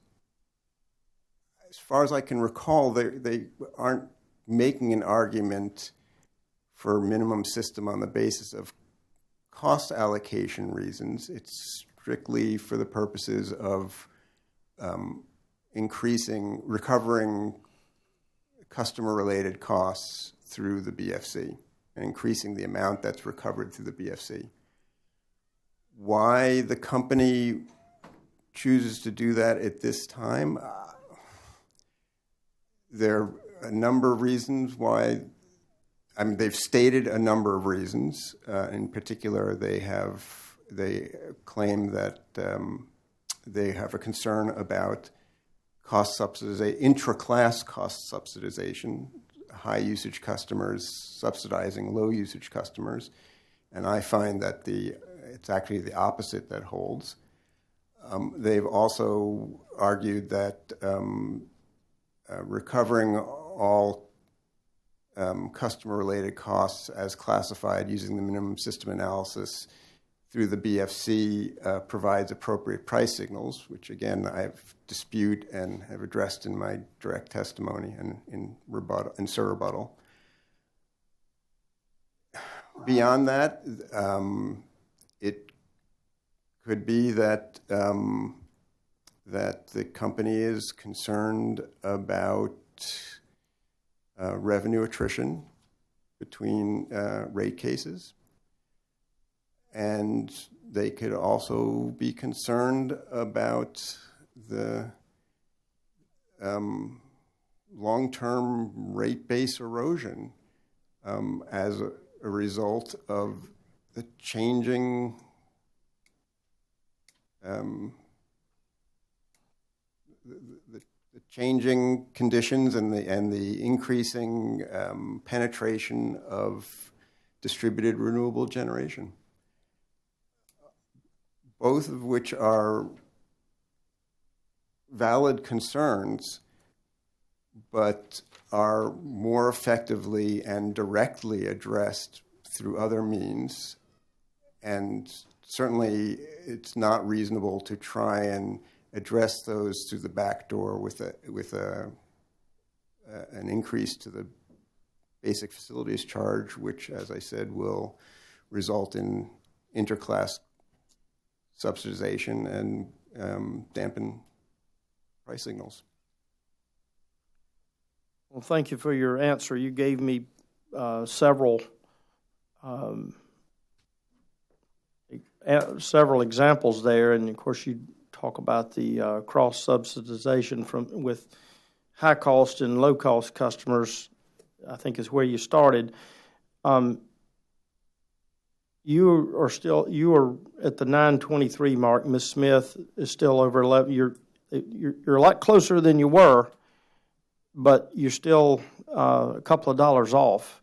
as far as I can recall, they aren't making an argument for minimum system on the basis of cost allocation reasons. It's strictly for the purposes of recovering customer-related costs through the BFC and increasing the amount that's recovered through the BFC. Why the company chooses to do that at this time? There are a number of reasons why. I mean, they've stated a number of reasons. In particular, they claim that they have a concern about cost subsidization, intra-class cost subsidization, high usage customers subsidizing low usage customers, and I find that it's actually the opposite that holds. They've also argued that recovering all customer-related costs as classified using the minimum system analysis through the BFC provides appropriate price signals, which again I dispute and have addressed in my direct testimony and in surrebuttal. Beyond that, it could be that that the company is concerned about revenue attrition between rate cases. And they could also be concerned about the long-term rate base erosion as a result of the changing the changing conditions and the increasing penetration of distributed renewable generation, both of which are valid concerns, but are more effectively and directly addressed through other means. And certainly it's not reasonable to try and address those through the back door with an increase to the basic facilities charge, which, as I said, will result in interclass subsidization and dampen price signals. Well, thank you for your answer. You gave me several examples there, and of course you talk about the cross subsidization with high cost and low cost customers. I think is where you started. You are at the 923 mark. Ms. Smith is still over 11. You're a lot closer than you were, but you're still a couple of dollars off.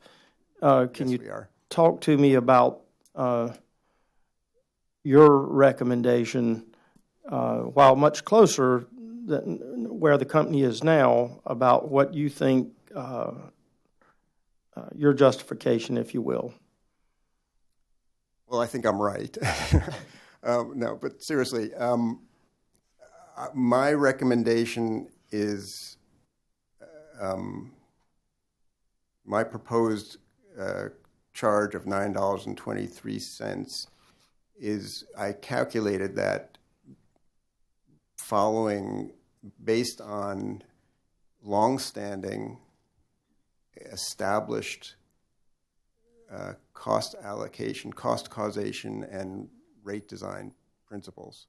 Can you talk to me about your recommendation, while much closer than where the company is now, about what you think your justification, if you will? Well, I think I'm right. No, but seriously, my recommendation is my proposed charge of $9.23 is, I calculated that based on long-standing established cost allocation, cost causation, and rate design principles.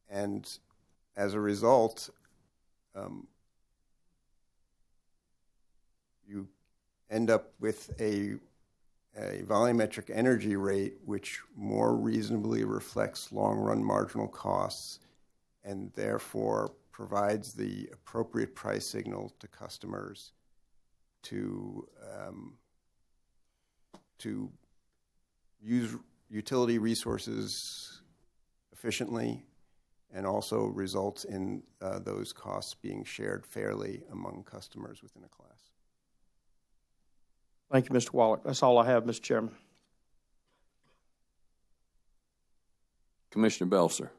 And as a result, you end up with a a volumetric energy rate which more reasonably reflects long-run marginal costs and therefore provides the appropriate price signal to customers to use utility resources efficiently, and also results in those costs being shared fairly among customers within a class. Thank you, Mr. Wallach. That's all I have, Mr. Chairman. Commissioner Belser.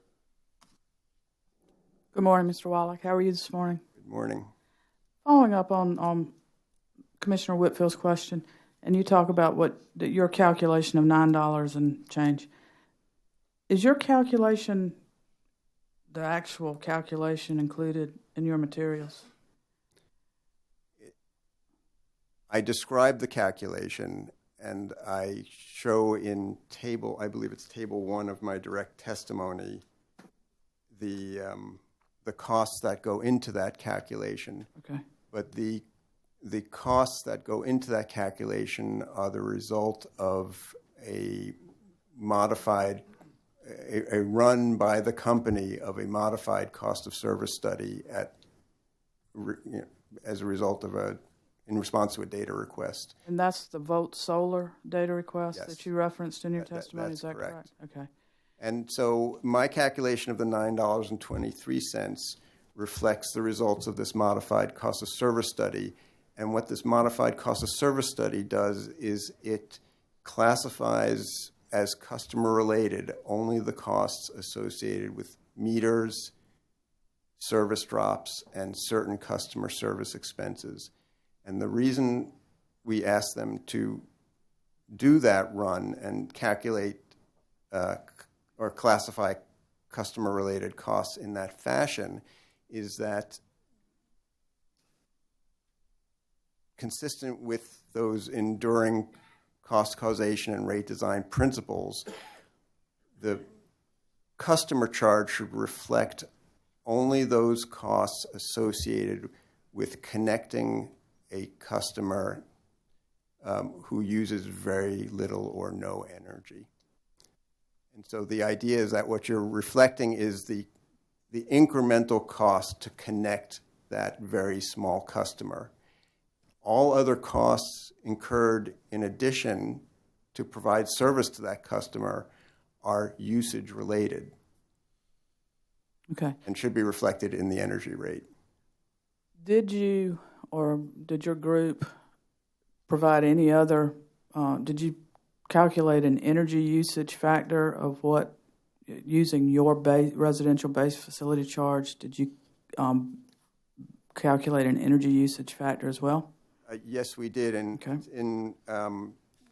Good morning, Mr. Wallach. How are you this morning? Good morning. Following up on Commissioner Whitfield's question, and you talk about your calculation of $9 and change. Is your calculation the actual calculation included in your materials? I describe the calculation, and I show in table, I believe it's table 1 of my direct testimony, the costs that go into that calculation. Okay. But the costs that go into that calculation are the result of a modified, a run by the company of a modified cost of service study as a result of in response to a data request. And that's the Vote Solar data request Yes. that you referenced in your testimony, is that correct? Okay. And so my calculation of the $9.23 reflects the results of this modified cost of service study. And what this modified cost of service study does is it classifies as customer-related only the costs associated with meters, service drops, and certain customer service expenses. And the reason we ask them to do that run and calculate or classify customer-related costs in that fashion is that, consistent with those enduring cost causation and rate design principles, the customer charge should reflect only those costs associated with connecting a customer who uses very little or no energy. And so the idea is that what you're reflecting is the incremental cost to connect that very small customer. All other costs incurred in addition to provide service to that customer are usage related. Okay. And should be reflected in the energy rate. Did you or did your group provide any other, did you calculate an energy usage factor of what, using your residential base facility charge, did you calculate an energy usage factor as well? Yes, we did. And in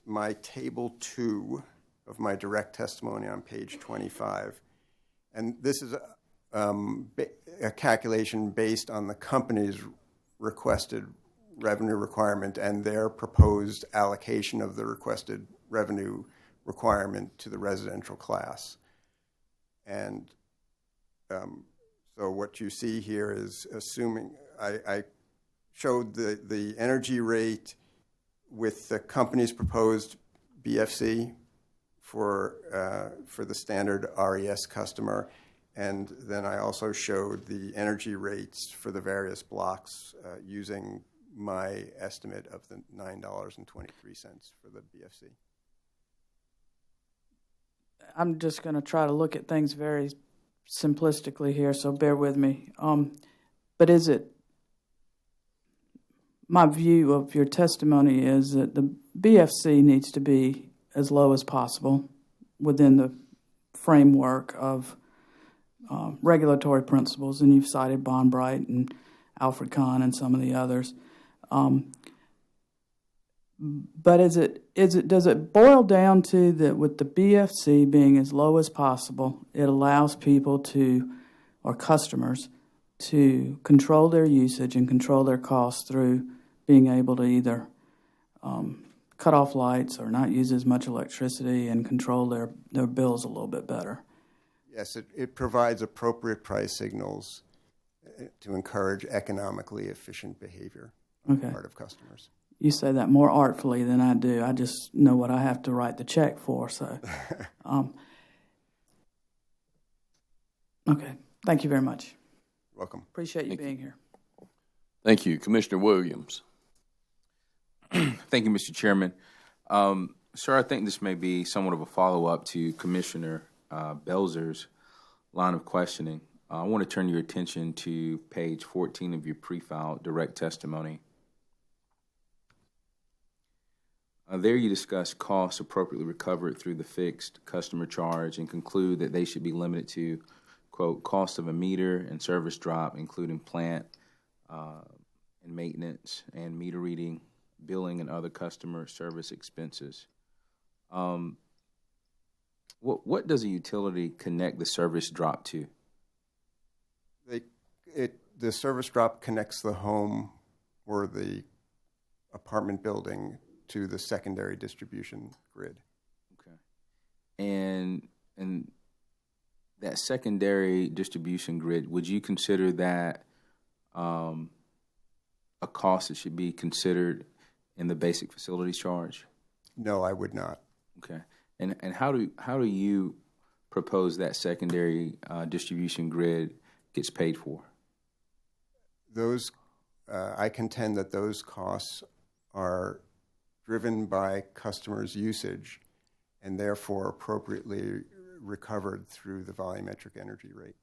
my table 2 of my direct testimony on page 25, and this is a calculation based on the company's requested revenue requirement and their proposed allocation of the requested revenue requirement to the residential class. And so what you see here is assuming I showed the energy rate with the company's proposed BFC for the standard RES customer, and then I also showed the energy rates for the various blocks using my estimate of the $9.23 for the BFC. I'm just going to try to look at things very simplistically here, so bear with me. But is it, my view of your testimony is that the BFC needs to be as low as possible within the framework of regulatory principles, and you've cited Bond Bright and Alfred Kahn and some of the others. But does it boil down to that with the BFC being as low as possible, it allows people to, or customers, to control their usage and control their costs through being able to either cut off lights or not use as much electricity and control their bills a little bit better? Yes, it provides appropriate price signals to encourage economically efficient behavior on the part of customers. You say that more artfully than I do. I just know what I have to write the check for. So, okay. Thank you very much. Welcome. Appreciate you being here. Thank you. Commissioner Williams. Thank you, Mr. Chairman. Sir, I think this may be somewhat of a follow-up to Commissioner Belzer's line of questioning. I want to turn your attention to page 14 of your pre-filed direct testimony. There you discuss costs appropriately recovered through the fixed customer charge and conclude that they should be limited to, quote, cost of a meter and service drop, including plant and maintenance and meter reading, billing, and other customer service expenses. What does a utility connect the service drop to? The service drop connects the home or the apartment building to the secondary distribution grid. Okay. And that secondary distribution grid, would you consider that a cost that should be considered in the basic facilities charge? No, I would not. Okay. And how do you propose that secondary distribution grid gets paid for? Those I contend that those costs are driven by customers' usage and therefore appropriately recovered through the volumetric energy rate.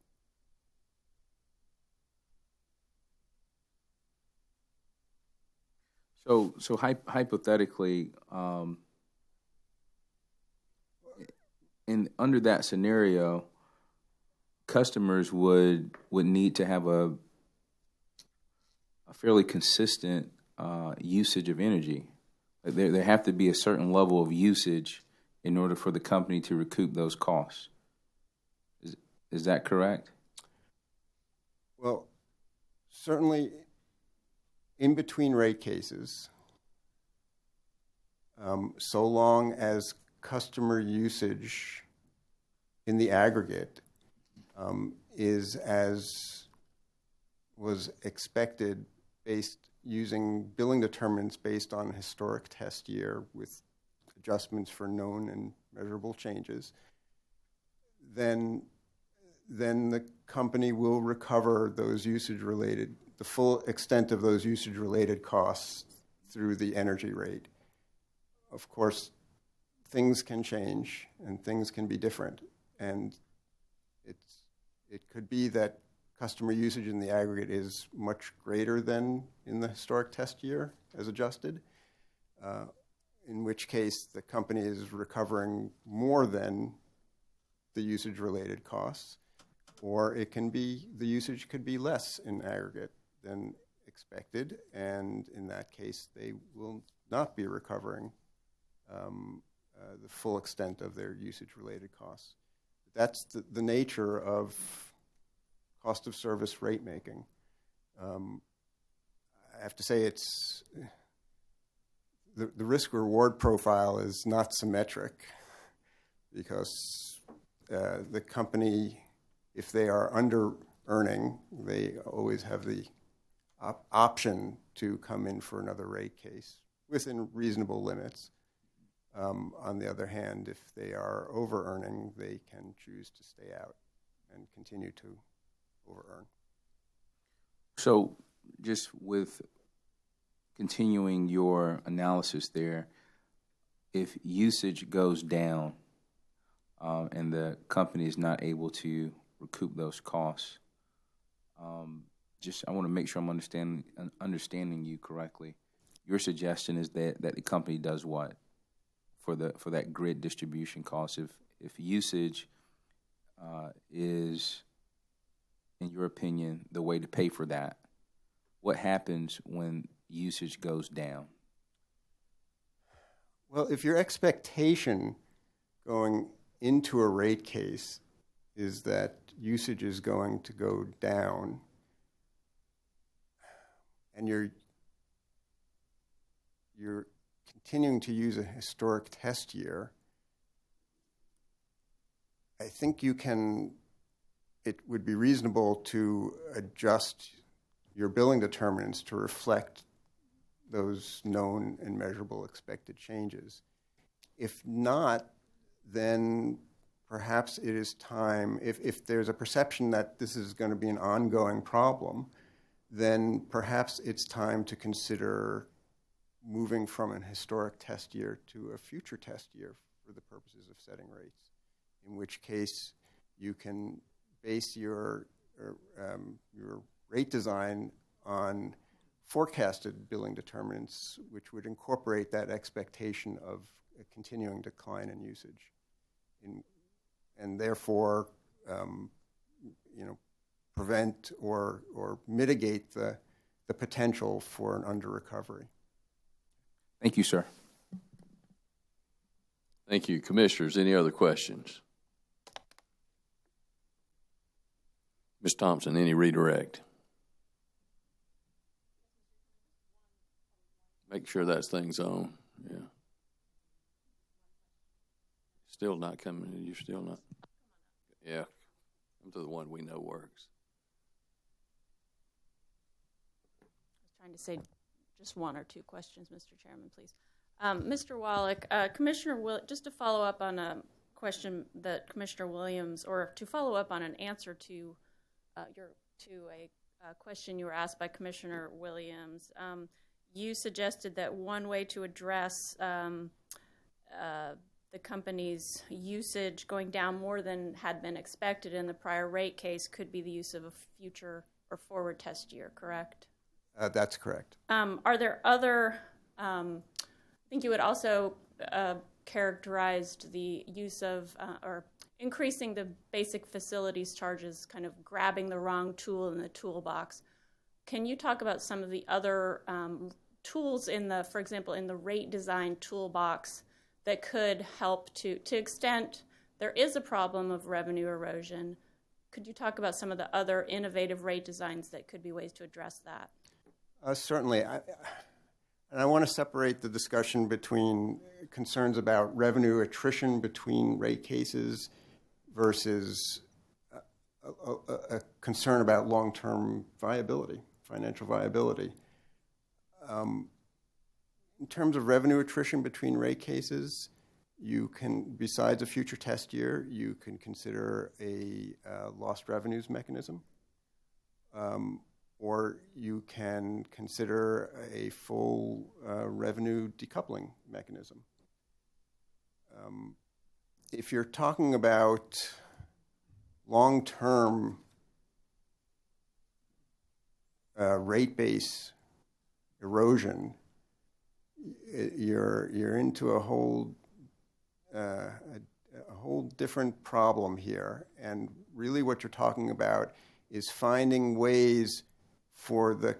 So hypothetically, under that scenario, customers would need to have a fairly consistent usage of energy. There have to be a certain level of usage in order for the company to recoup those costs. Is that correct? Well, certainly in between rate cases, so long as customer usage in the aggregate is as was expected based using billing determinants based on historic test year with adjustments for known and measurable changes, then the company will recover those usage-related, the full extent of those usage-related costs through the energy rate. Of course, things can change and things can be different, and it could be that customer usage in the aggregate is much greater than in the historic test year as adjusted, in which case the company is recovering more than the usage-related costs, or it can be, the usage could be less in aggregate than expected, and in that case they will not be recovering the full extent of their usage-related costs. That's the nature of cost of service rate making. I have to say it's the risk-reward profile is not symmetric because the company, if they are under-earning, they always have the option to come in for another rate case within reasonable limits. On the other hand, if they are over-earning, they can choose to stay out and continue to over-earn. So just with continuing your analysis there, if usage goes down and the company is not able to recoup those costs, I want to make sure I'm understanding you correctly. Your suggestion is that the company does what for that grid distribution cost? If usage is, in your opinion, the way to pay for that, what happens when usage goes down? Well, if your expectation going into a rate case is that usage is going to go down, and you're continuing to use a historic test year, I think it would be reasonable to adjust your billing determinants to reflect those known and measurable expected changes. If not, then perhaps it is time, if there's a perception that this is going to be an ongoing problem, then perhaps it's time to consider moving from an historic test year to a future test year for the purposes of setting rates, in which case you can base your rate design on forecasted billing determinants, which would incorporate that expectation of a continuing decline in usage, and therefore, prevent or mitigate the potential for an under-recovery. Thank you, sir. Thank you. Commissioners, any other questions? Ms. Thompson, any redirect? Make sure that thing's on. Yeah. Still not coming. You're still not. Yeah. Come to the one we know works. I was trying to say just one or two questions, Mr. Chairman, please. Mr. Wallach, just to follow up on a question that Commissioner Williams, or to follow up on an answer to a question you were asked by Commissioner Williams, you suggested that one way to address the company's usage going down more than had been expected in the prior rate case could be the use of a future or forward test year, correct? That's correct. Are there other, I think you had also characterized the use of, or increasing the basic facilities charges, kind of grabbing the wrong tool in the toolbox. Can you talk about some of the other tools for example, in the rate design toolbox that could help to extent there is a problem of revenue erosion? Could you talk about some of the other innovative rate designs that could be ways to address that? Certainly. And I want to separate the discussion between concerns about revenue attrition between rate cases versus a concern about long-term viability, financial viability. In terms of revenue attrition between rate cases, you can, besides a future test year, you can consider a lost revenues mechanism, or you can consider a full revenue decoupling mechanism. If you're talking about long-term rate base erosion, you're into a whole different problem here, and really what you're talking about is finding ways for the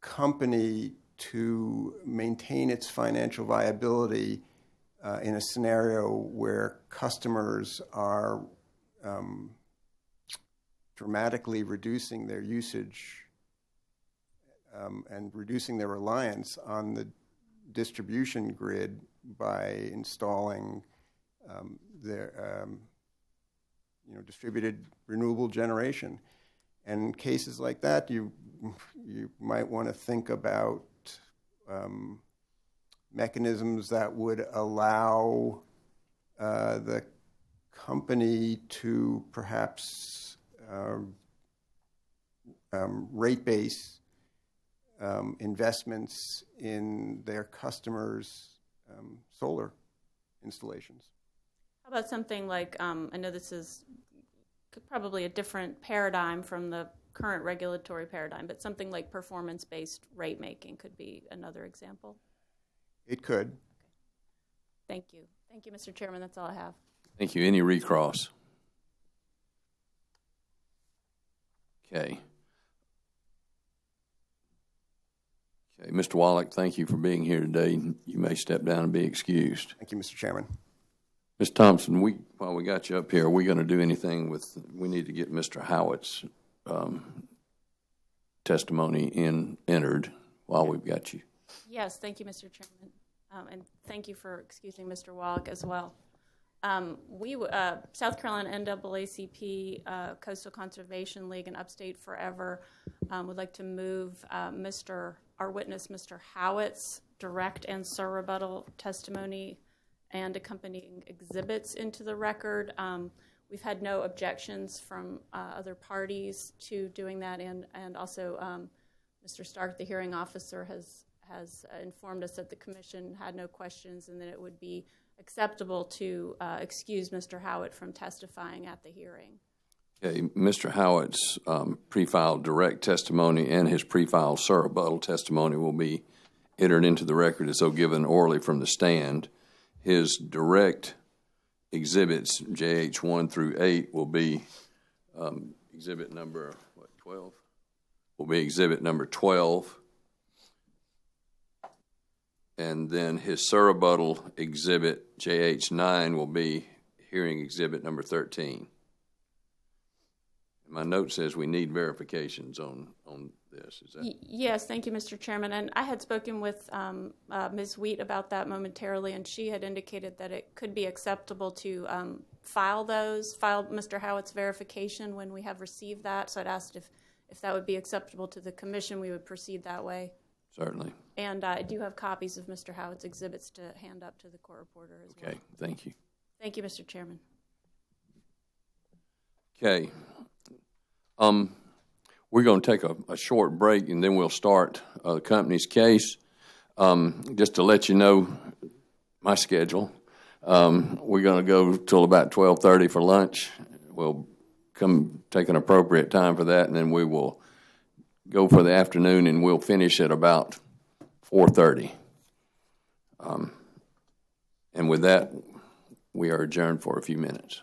company to maintain its financial viability in a scenario where customers are dramatically reducing their usage and reducing their reliance on the distribution grid by installing their distributed renewable generation. And in cases like that, you might want to think about mechanisms that would allow the company to perhaps rate base investments in their customers' solar installations. How about something like, I know this is probably a different paradigm from the current regulatory paradigm, but something like performance-based rate making could be another example. It could. Okay. Thank you. Thank you, Mr. Chairman. That's all I have. Thank you. Any recross? Okay. Okay, Mr. Wallach, thank you for being here today. You may step down and be excused. Thank you, Mr. Chairman. Ms. Thompson, while we got you up here, are we going to do anything we need to get Mr. Howitt's testimony entered while we've got you? Yes, thank you, Mr. Chairman. And thank you for excusing Mr. Wallach as well. South Carolina NAACP, Coastal Conservation League, and Upstate Forever would like to move Mr. our witness, Mr. Howitt's direct and surrebuttal testimony and accompanying exhibits into the record. We've had no objections from other parties to doing that, and also Mr. Stark, the hearing officer, has informed us that the commission had no questions and that it would be acceptable to excuse Mr. Howitt from testifying at the hearing. Okay, Mr. Howitt's pre-filed direct testimony and his pre-filed surrebuttal testimony will be entered into the record as though given orally from the stand. His direct exhibits, JH 1 through 8, will be exhibit number, 12? Will be exhibit number 12. And then his surrebuttal exhibit, JH 9, will be hearing exhibit number 13. My note says we need verifications on this. Is that? Yes, thank you, Mr. Chairman. And I had spoken with Ms. Wheat about that momentarily, and she had indicated that it could be acceptable to file Mr. Howitt's verification when we have received that. So I'd asked if that would be acceptable to the commission, we would proceed that way. Certainly. And I do have copies of Mr. Howitt's exhibits to hand up to the court reporter as well. Okay, thank you. Thank you, Mr. Chairman. Okay. We're going to take a short break, and then we'll start the company's case. Just to let you know my schedule, we're going to go till about 12:30 for lunch. We'll come take an appropriate time for that, and then we will go for the afternoon, and we'll finish at about 4:30. And with that, we are adjourned for a few minutes.